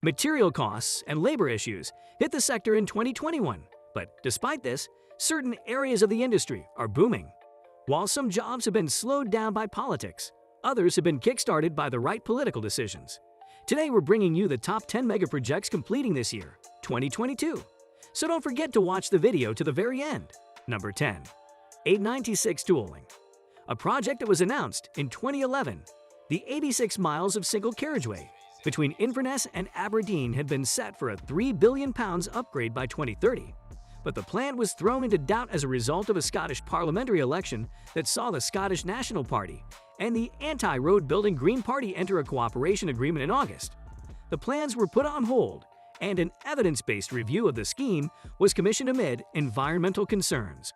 Material costs and labor issues hit the sector in 2021, but despite this, certain areas of the industry are booming. While some jobs have been slowed down by politics, others have been kickstarted by the right political decisions. Today we're bringing you the top 10 megaprojects completing this year, 2022. So don't forget to watch the video to the very end. Number 10. 896 Dueling. A project that was announced in 2011, the 86 miles of single carriageway between Inverness and Aberdeen had been set for a £3 billion upgrade by 2030. But the plan was thrown into doubt as a result of a Scottish parliamentary election that saw the Scottish National Party and the anti-road building Green Party enter a cooperation agreement in August. The plans were put on hold, and an evidence-based review of the scheme was commissioned amid environmental concerns.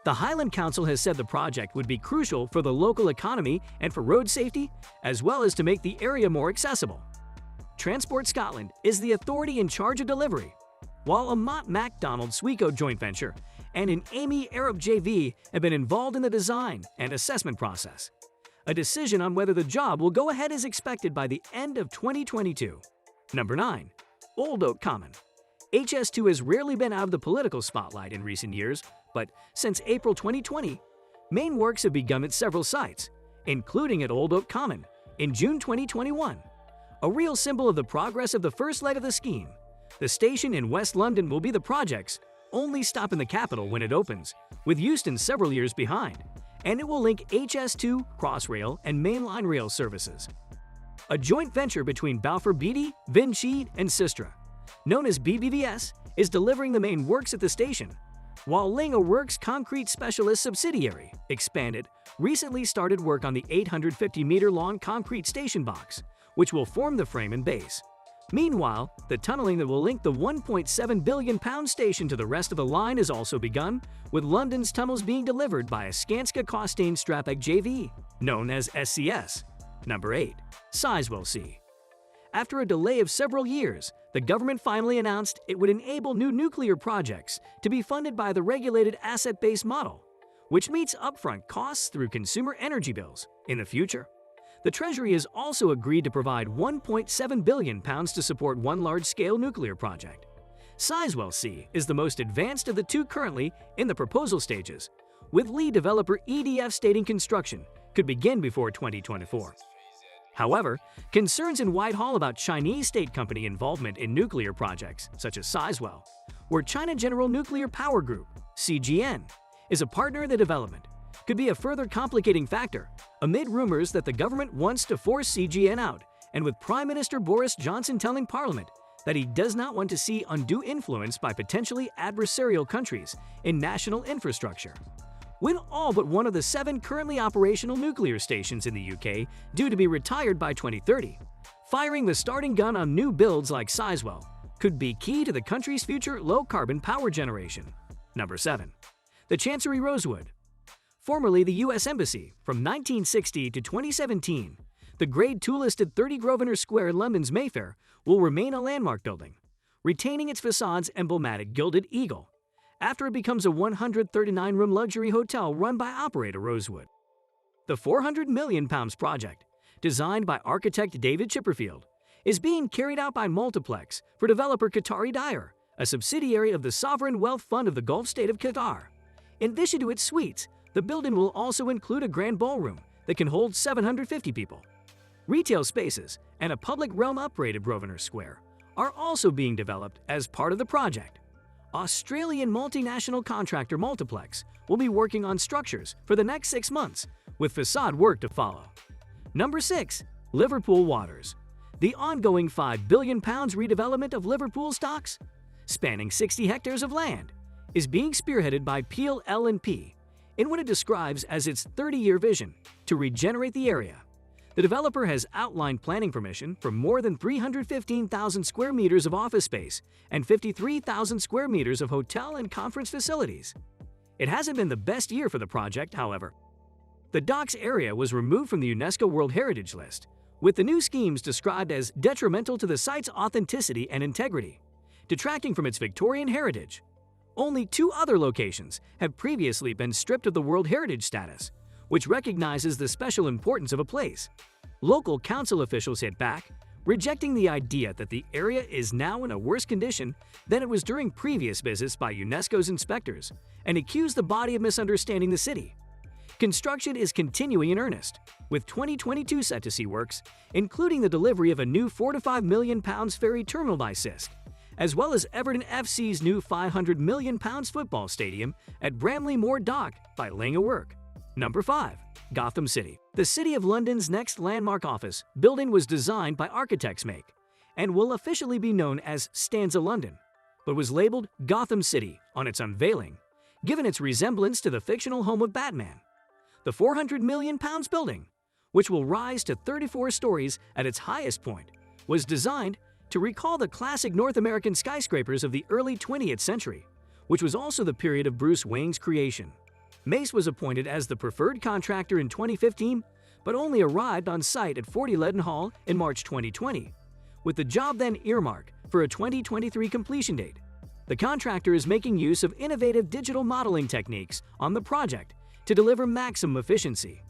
The Highland Council has said the project would be crucial for the local economy and for road safety, as well as to make the area more accessible. Transport Scotland is the authority in charge of delivery, while a Mott MacDonald Sweco joint venture and an Amy Arab JV have been involved in the design and assessment process. A decision on whether the job will go ahead is expected by the end of 2022. Number 9. Old Oak Common. HS2 has rarely been out of the political spotlight in recent years, but since April 2020, main works have begun at several sites, including at Old Oak Common in June 2021. A real symbol of the progress of the first leg of the scheme, the station in West London will be the project's only stop in the capital when it opens, with Euston several years behind, and it will link HS2, Crossrail, and mainline rail services. A joint venture between Balfour Beatty, Vinci, and Sistra, known as BBVS, is delivering the main works at the station, while Ling, a Works concrete specialist subsidiary, Expanded, recently started work on the 850-meter-long concrete station box, which will form the frame and base. Meanwhile, the tunneling that will link the £1.7 billion station to the rest of the line has also begun, with London's tunnels being delivered by a Skanska Costain Strapek JV, known as SCS. Number 8. Sizewell C. After a delay of several years, the government finally announced it would enable new nuclear projects to be funded by the regulated asset-based model, which meets upfront costs through consumer energy bills in the future. The Treasury has also agreed to provide £1.7 billion to support one large-scale nuclear project. Sizewell C is the most advanced of the two currently in the proposal stages, with lead developer EDF stating construction could begin before 2024. However, concerns in Whitehall about Chinese state company involvement in nuclear projects, such as Sizewell, where China General Nuclear Power Group, CGN, is a partner in the development, could be a further complicating factor amid rumors that the government wants to force CGN out, and with Prime Minister Boris Johnson telling Parliament that he does not want to see undue influence by potentially adversarial countries in national infrastructure. With all but one of the 7 currently operational nuclear stations in the UK due to be retired by 2030, firing the starting gun on new builds like Sizewell could be key to the country's future low-carbon power generation. Number 7. The Chancery Rosewood. Formerly the U.S. Embassy from 1960 to 2017, the Grade 2-listed 30 Grosvenor Square in London's Mayfair will remain a landmark building, retaining its facade's emblematic gilded eagle, after it becomes a 139-room luxury hotel run by operator Rosewood. The £400 million project, designed by architect David Chipperfield, is being carried out by Multiplex for developer Qatari Dyer, a subsidiary of the Sovereign Wealth Fund of the Gulf state of Qatar. In addition to its suites, the building will also include a grand ballroom that can hold 750 people. Retail spaces and a public realm upgrade at Grosvenor Square are also being developed as part of the project. Australian multinational contractor Multiplex will be working on structures for the next 6 months, with facade work to follow. Number 6. Liverpool Waters. The ongoing £5 billion redevelopment of Liverpool's docks, spanning 60 hectares of land, is being spearheaded by Peel L&P in what it describes as its 30-year vision to regenerate the area. The developer has outlined planning permission for more than 315,000 square meters of office space and 53,000 square meters of hotel and conference facilities. It hasn't been the best year for the project, however. The docks area was removed from the UNESCO World Heritage List, with the new schemes described as detrimental to the site's authenticity and integrity, detracting from its Victorian heritage. Only 2 other locations have previously been stripped of the World Heritage status, which recognizes the special importance of a place. Local council officials hit back, rejecting the idea that the area is now in a worse condition than it was during previous visits by UNESCO's inspectors, and accused the body of misunderstanding the city. Construction is continuing in earnest, with 2022 set to see works, including the delivery of a new £4 to £5 million ferry terminal by Cisc, as well as Everton FC's new £500 million football stadium at Bramley Moor Dock by laying of work. Number 5. Gotham City. The City of London's next landmark office building was designed by Architects Make and will officially be known as Stanza London, but was labeled Gotham City on its unveiling, given its resemblance to the fictional home of Batman. The £400 million building, which will rise to 34 stories at its highest point, was designed to recall the classic North American skyscrapers of the early 20th century, which was also the period of Bruce Wayne's creation. Mace was appointed as the preferred contractor in 2015, but only arrived on site at 40 Leadenhall in March 2020, with the job then earmarked for a 2023 completion date. The contractor is making use of innovative digital modeling techniques on the project to deliver maximum efficiency.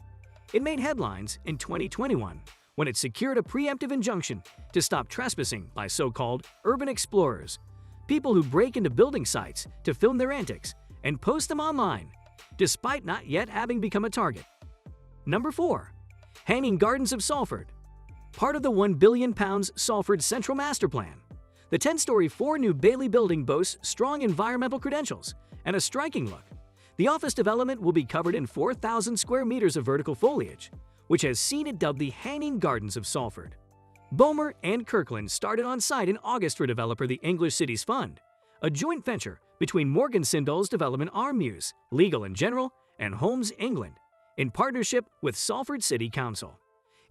It made headlines in 2021 when it secured a preemptive injunction to stop trespassing by so-called urban explorers, people who break into building sites to film their antics and post them online, despite not yet having become a target. Number 4. Hanging Gardens of Salford. Part of the £1 billion Salford Central Master Plan, the 10-story 4-new Bailey building boasts strong environmental credentials and a striking look. The office development will be covered in 4,000 square meters of vertical foliage, which has seen it dubbed the Hanging Gardens of Salford. Boehmer and Kirkland started on site in August for developer the English Cities Fund, a joint venture between Morgan Sindall's development arm Muse, Legal & General, and Homes England, in partnership with Salford City Council.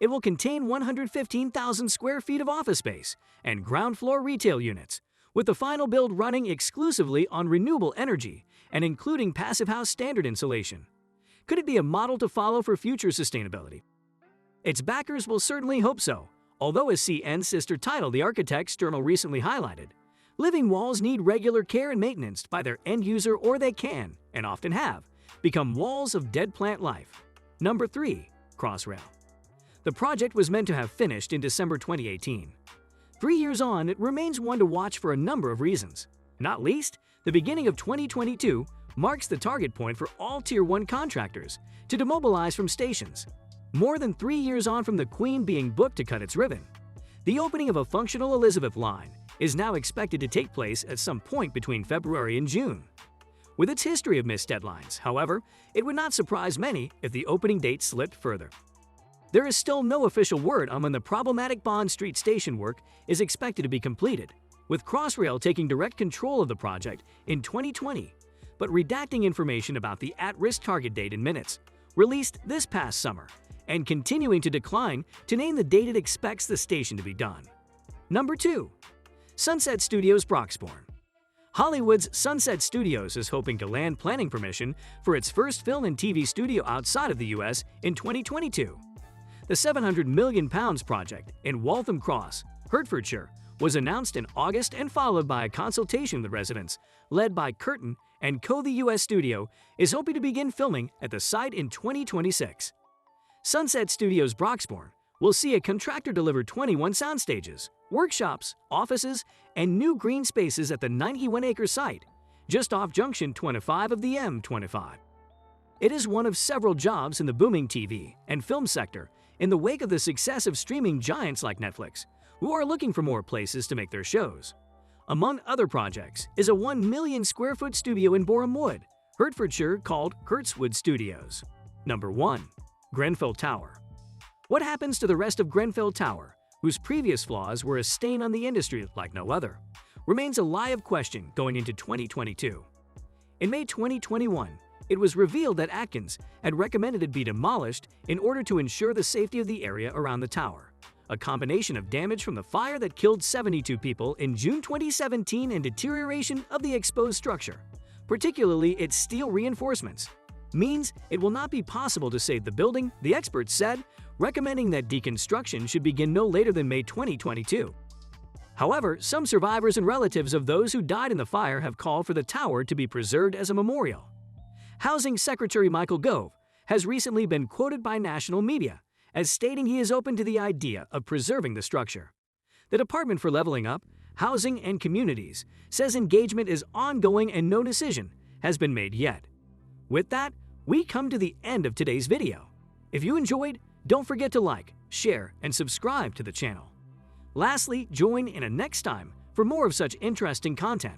It will contain 115,000 square feet of office space and ground floor retail units, with the final build running exclusively on renewable energy and including passive house standard insulation. Could it be a model to follow for future sustainability? Its backers will certainly hope so, although as CN's sister title The Architects Journal recently highlighted, living walls need regular care and maintenance by their end user, or they can, and often have, become walls of dead plant life. Number 3. Crossrail. The project was meant to have finished in December 2018. 3 years on, it remains one to watch for a number of reasons. Not least, the beginning of 2022 marks the target point for all Tier 1 contractors to demobilize from stations. More than 3 years on from the Queen being booked to cut its ribbon, the opening of a functional Elizabeth line is now expected to take place at some point between February and June. With its history of missed deadlines, however, it would not surprise many if the opening date slipped further. There is still no official word on when the problematic Bond Street station work is expected to be completed, with Crossrail taking direct control of the project in 2020, but redacting information about the at-risk target date in minutes, released this past summer, and continuing to decline to name the date it expects the station to be done. Number 2. Sunset Studios Broxbourne. Hollywood's Sunset Studios is hoping to land planning permission for its first film and TV studio outside of the US in 2022. The £700 million project in Waltham Cross, Hertfordshire, was announced in August and followed by a consultation with residents, led by Curtin and Co. The US studio is hoping to begin filming at the site in 2026. Sunset Studios Broxbourne will see a contractor deliver 21 sound stages, workshops, offices, and new green spaces at the 91-acre site, just off Junction 25 of the M25. It is one of several jobs in the booming TV and film sector in the wake of the success of streaming giants like Netflix, who are looking for more places to make their shows. Among other projects is a 1 million square foot studio in Boreham Wood, Hertfordshire, called Kurtzwood Studios. Number 1. Grenfell Tower. What happens to the rest of Grenfell Tower, whose previous flaws were a stain on the industry like no other, remains a live question going into 2022. In May 2021, it was revealed that Atkins had recommended it be demolished in order to ensure the safety of the area around the tower. A combination of damage from the fire that killed 72 people in June 2017 and deterioration of the exposed structure, particularly its steel reinforcements, means it will not be possible to save the building, the experts said, recommending that deconstruction should begin no later than May 2022. However, some survivors and relatives of those who died in the fire have called for the tower to be preserved as a memorial. Housing Secretary Michael Gove has recently been quoted by national media as stating he is open to the idea of preserving the structure. The Department for Leveling Up, Housing and Communities says engagement is ongoing and no decision has been made yet. With that, we come to the end of today's video. If you enjoyed, don't forget to like, share, and subscribe to the channel. Lastly, join in a next time for more of such interesting content.